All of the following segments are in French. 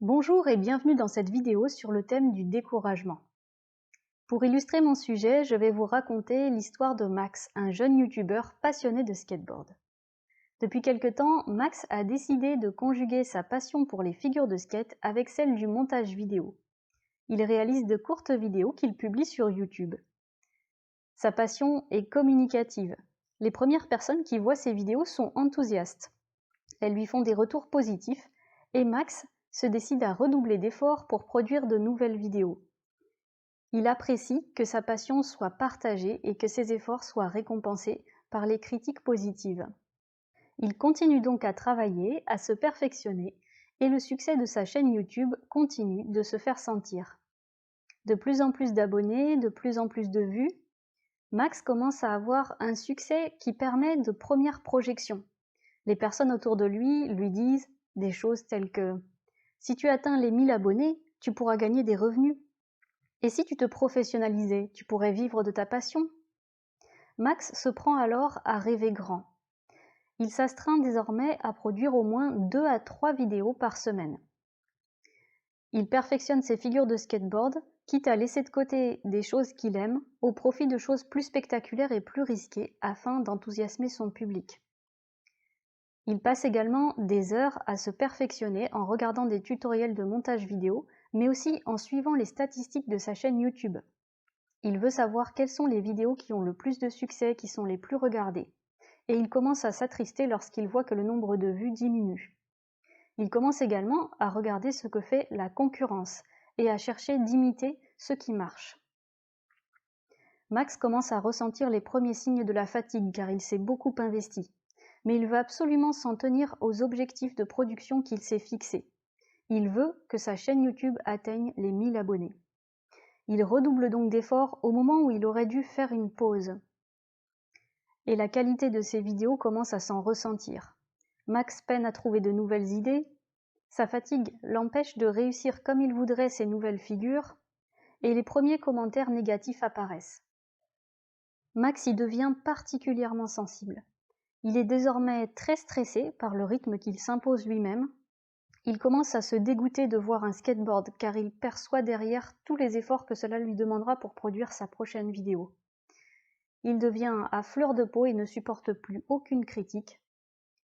Bonjour et bienvenue dans cette vidéo sur le thème du découragement. Pour illustrer mon sujet, je vais vous raconter l'histoire de Max, un jeune youtubeur passionné de skateboard. Depuis quelque temps, Max a décidé de conjuguer sa passion pour les figures de skate avec celle du montage vidéo. Il réalise de courtes vidéos qu'il publie sur YouTube. Sa passion est communicative. Les premières personnes qui voient ses vidéos sont enthousiastes. Elles lui font des retours positifs et Max se décide à redoubler d'efforts pour produire de nouvelles vidéos. Il apprécie que sa passion soit partagée et que ses efforts soient récompensés par les critiques positives. Il continue donc à travailler, à se perfectionner, et le succès de sa chaîne YouTube continue de se faire sentir. De plus en plus d'abonnés, de plus en plus de vues, Max commence à avoir un succès qui permet de premières projections. Les personnes autour de lui disent des choses telles que « Si tu atteins les 1000 abonnés, tu pourras gagner des revenus. Et si tu te professionnalisais, tu pourrais vivre de ta passion ?» Max se prend alors à rêver grand. Il s'astreint désormais à produire au moins 2 à 3 vidéos par semaine. Il perfectionne ses figures de skateboard, quitte à laisser de côté des choses qu'il aime, au profit de choses plus spectaculaires et plus risquées, afin d'enthousiasmer son public. Il passe également des heures à se perfectionner en regardant des tutoriels de montage vidéo, mais aussi en suivant les statistiques de sa chaîne YouTube. Il veut savoir quelles sont les vidéos qui ont le plus de succès, qui sont les plus regardées. Et il commence à s'attrister lorsqu'il voit que le nombre de vues diminue. Il commence également à regarder ce que fait la concurrence et à chercher d'imiter ce qui marche. Max commence à ressentir les premiers signes de la fatigue car il s'est beaucoup investi. Mais il veut absolument s'en tenir aux objectifs de production qu'il s'est fixés. Il veut que sa chaîne YouTube atteigne les 1000 abonnés. Il redouble donc d'efforts au moment où il aurait dû faire une pause. Et la qualité de ses vidéos commence à s'en ressentir. Max peine à trouver de nouvelles idées, sa fatigue l'empêche de réussir comme il voudrait ses nouvelles figures, et les premiers commentaires négatifs apparaissent. Max y devient particulièrement sensible. Il est désormais très stressé par le rythme qu'il s'impose lui-même. Il commence à se dégoûter de voir un skateboard car il perçoit derrière tous les efforts que cela lui demandera pour produire sa prochaine vidéo. Il devient à fleur de peau et ne supporte plus aucune critique.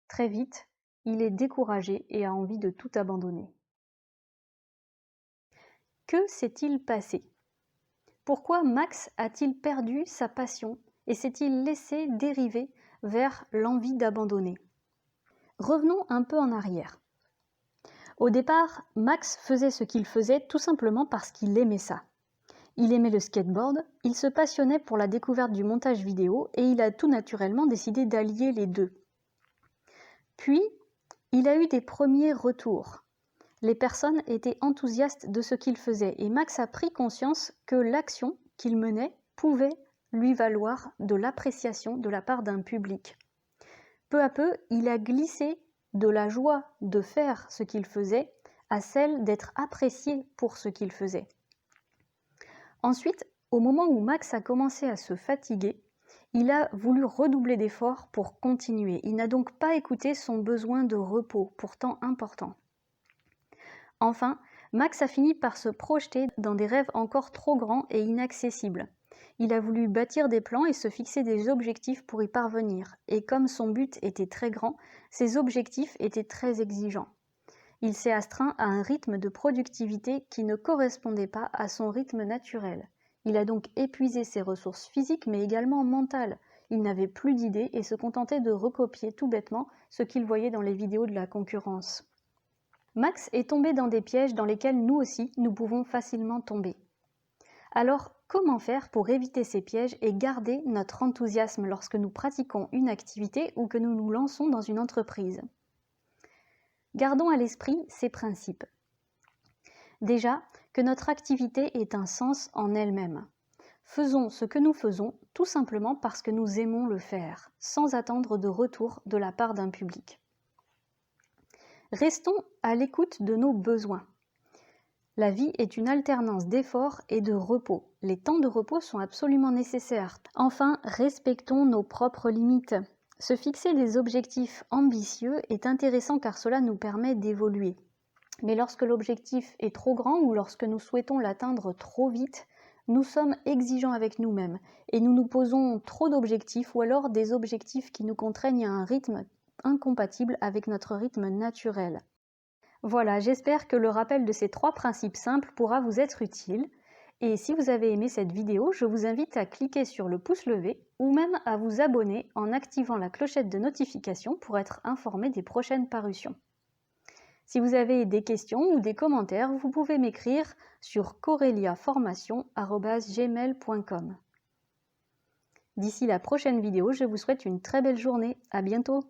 Très vite, il est découragé et a envie de tout abandonner. Que s'est-il passé ? Pourquoi Max a-t-il perdu sa passion et s'est-il laissé dériver vers l'envie d'abandonner ? Revenons un peu en arrière. Au départ, Max faisait ce qu'il faisait tout simplement parce qu'il aimait ça. Il aimait le skateboard, il se passionnait pour la découverte du montage vidéo et il a tout naturellement décidé d'allier les deux. Puis, il a eu des premiers retours. Les personnes étaient enthousiastes de ce qu'il faisait et Max a pris conscience que l'action qu'il menait pouvait lui valoir de l'appréciation de la part d'un public. Peu à peu, il a glissé de la joie de faire ce qu'il faisait à celle d'être apprécié pour ce qu'il faisait. Ensuite, au moment où Max a commencé à se fatiguer, il a voulu redoubler d'efforts pour continuer. Il n'a donc pas écouté son besoin de repos, pourtant important. Enfin, Max a fini par se projeter dans des rêves encore trop grands et inaccessibles. Il a voulu bâtir des plans et se fixer des objectifs pour y parvenir. Et comme son but était très grand, ses objectifs étaient très exigeants. Il s'est astreint à un rythme de productivité qui ne correspondait pas à son rythme naturel. Il a donc épuisé ses ressources physiques mais également mentales. Il n'avait plus d'idées et se contentait de recopier tout bêtement ce qu'il voyait dans les vidéos de la concurrence. Max est tombé dans des pièges dans lesquels nous aussi, nous pouvons facilement tomber. Alors, comment faire pour éviter ces pièges et garder notre enthousiasme lorsque nous pratiquons une activité ou que nous nous lançons dans une entreprise ? Gardons à l'esprit ces principes. Déjà, que notre activité ait un sens en elle-même. Faisons ce que nous faisons tout simplement parce que nous aimons le faire, sans attendre de retour de la part d'un public. Restons à l'écoute de nos besoins. La vie est une alternance d'efforts et de repos. Les temps de repos sont absolument nécessaires. Enfin, respectons nos propres limites. Se fixer des objectifs ambitieux est intéressant car cela nous permet d'évoluer. Mais lorsque l'objectif est trop grand ou lorsque nous souhaitons l'atteindre trop vite, nous sommes exigeants avec nous-mêmes et nous nous posons trop d'objectifs ou alors des objectifs qui nous contraignent à un rythme incompatible avec notre rythme naturel. Voilà, j'espère que le rappel de ces 3 principes simples pourra vous être utile. Et si vous avez aimé cette vidéo, je vous invite à cliquer sur le pouce levé ou même à vous abonner en activant la clochette de notification pour être informé des prochaines parutions. Si vous avez des questions ou des commentaires, vous pouvez m'écrire sur coreliaformation@gmail.com. D'ici la prochaine vidéo, je vous souhaite une très belle journée. À bientôt!